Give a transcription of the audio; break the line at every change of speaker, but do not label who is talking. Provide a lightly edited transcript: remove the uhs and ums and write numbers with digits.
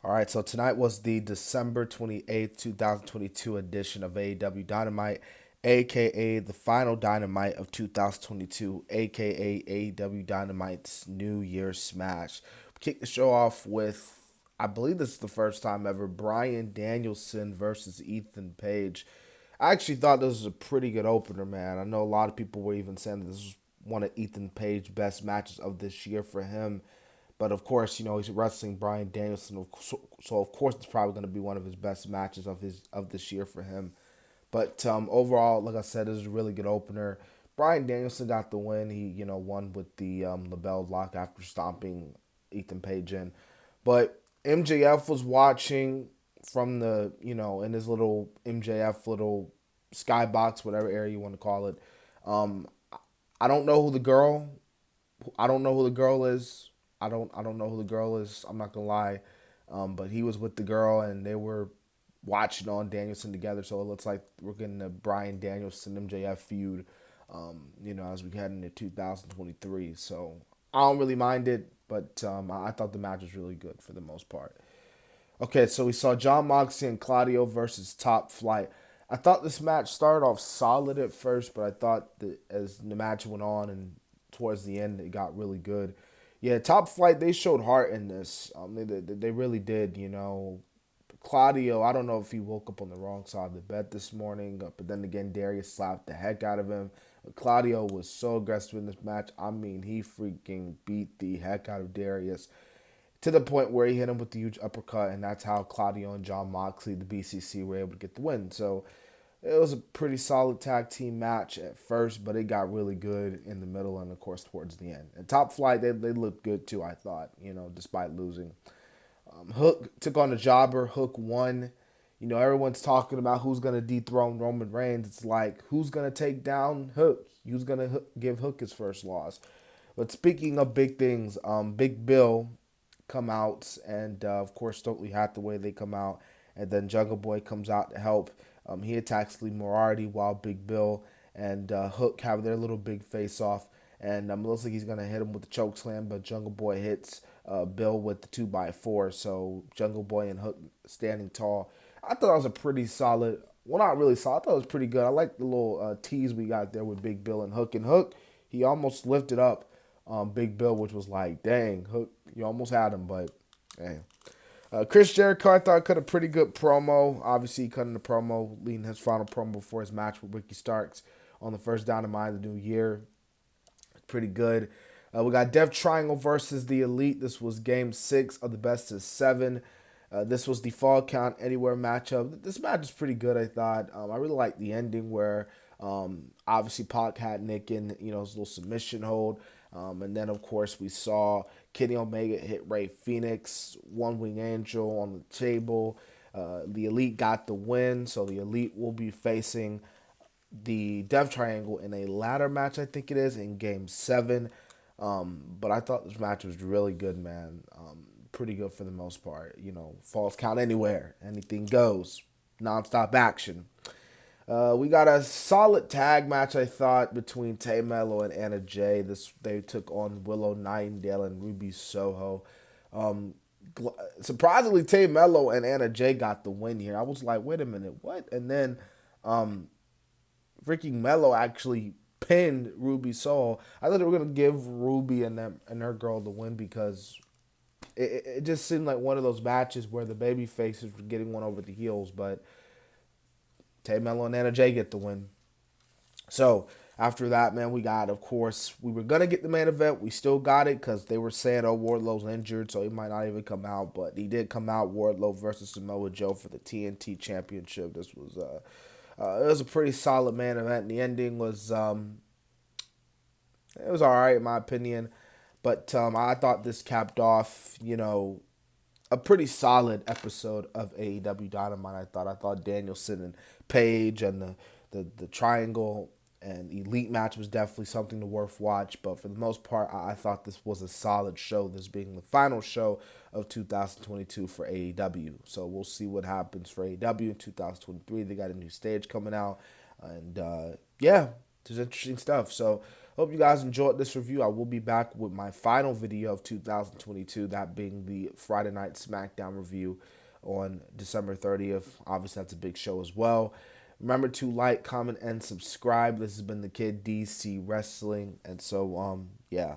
All right, so tonight was the December 28th, 2022 edition of AEW Dynamite, aka the final Dynamite of 2022, aka AEW Dynamite's New Year Smash. We kick the show off with, I believe this is the first time ever, Bryan Danielson versus Ethan Page. I actually thought this was a pretty good opener, man. I know a lot of people were even saying that this was one of Ethan Page's best matches of this year for him. But of course, he's wrestling Bryan Danielson, so of course it's probably going to be one of his best matches of this year for him. But overall, like I said, it was a really good opener. Bryan Danielson got the win. He won with the LeBell lock after stomping Ethan Page in. But MJF was watching from the in his little MJF little skybox, whatever area you want to call it. Um, I don't know who the girl. I don't know who the girl is. I don't know who the girl is. I'm not gonna lie, but he was with the girl and they were watching on Danielson together. So it looks like we're getting a Bryan Danielson MJF feud. As we head into 2023. So I don't really mind it, but I thought the match was really good for the most part. Okay, so we saw Jon Moxley and Claudio versus Top Flight. I thought this match started off solid at first, but I thought that as the match went on and towards the end, it got really good. Yeah, Top Flight, they showed heart in this. They really did, Claudio, I don't know if he woke up on the wrong side of the bed this morning, but then again, Darius slapped the heck out of him. But Claudio was so aggressive in this match. I mean, he freaking beat the heck out of Darius to the point where he hit him with the huge uppercut, and that's how Claudio and Jon Moxley, the BCC, were able to get the win. So it was a pretty solid tag team match at first, but it got really good in the middle and, of course, towards the end. And Top Flight, they looked good too, I thought, despite losing. Hook took on the Jobber. Hook won. Everyone's talking about who's going to dethrone Roman Reigns. It's like, who's going to take down Hook? Who's going to give Hook his first loss? But speaking of big things, Big Bill come out, and of course Stokely Hathaway, they come out, and then Jungle Boy comes out to help. He attacks Lee Moriarty while Big Bill and Hook have their little big face off, and it looks like he's gonna hit him with the choke slam, but Jungle Boy hits Bill with the 2x4. So Jungle Boy and Hook standing tall. I thought that was a pretty solid. Well, not really solid. I thought it was pretty good. I like the little tease we got there with Big Bill and Hook. And Hook, he almost lifted up Big Bill, which was like, dang, Hook, you almost had him, but dang. Chris Jericho, I thought, cut a pretty good promo. Obviously, cutting the promo, leading his final promo before his match with Ricky Starks on the first Dynamite of the new year. Pretty good. We got Death Triangle versus the Elite. This was game 6 of the best of 7. This was the Fall Count Anywhere matchup. This match is pretty good, I thought. I really liked the ending where obviously Pac had Nick in, his little submission hold. And then, of course, we saw Kenny Omega hit Rey Fenix, One Wing Angel on the table. The Elite got the win, so the Elite will be facing the Death Triangle in a ladder match, I think it is, in Game 7. But I thought this match was really good, man. Pretty good for the most part. Falls count anywhere. Anything goes. Non-stop action. We got a solid tag match, I thought, between Tay Mello and Anna Jay. They took on Willow Nightingale and Ruby Soho. Surprisingly, Tay Mello and Anna Jay got the win here. I was like, wait a minute, what? And then Ricky Mello actually pinned Ruby Soho. I thought they were gonna give Ruby and her girl the win because it just seemed like one of those matches where the baby faces were getting one over the heels, but Tay Mello and Anna Jay get the win. So after that, man, we got, of course, we were gonna get the main event. We still got it because they were saying, oh, Wardlow's injured, so he might not even come out. But he did come out. Wardlow versus Samoa Joe for the TNT Championship. This was it was a pretty solid main event. The ending was it was all right in my opinion, but I thought this capped off, a pretty solid episode of AEW Dynamite. I thought Danielson and Page and the Triangle and Elite match was definitely something to worth watch. But for the most part, I thought this was a solid show. This being the final show of 2022 for AEW. So we'll see what happens for AEW in 2023. They got a new stage coming out, and yeah, there's interesting stuff. So Hope you guys enjoyed this review. I will be back with my final video of 2022, that being the Friday Night SmackDown review on December 30th. Obviously, that's a big show as well. Remember to like, comment, and subscribe. This has been the Kid DC Wrestling. And so, yeah.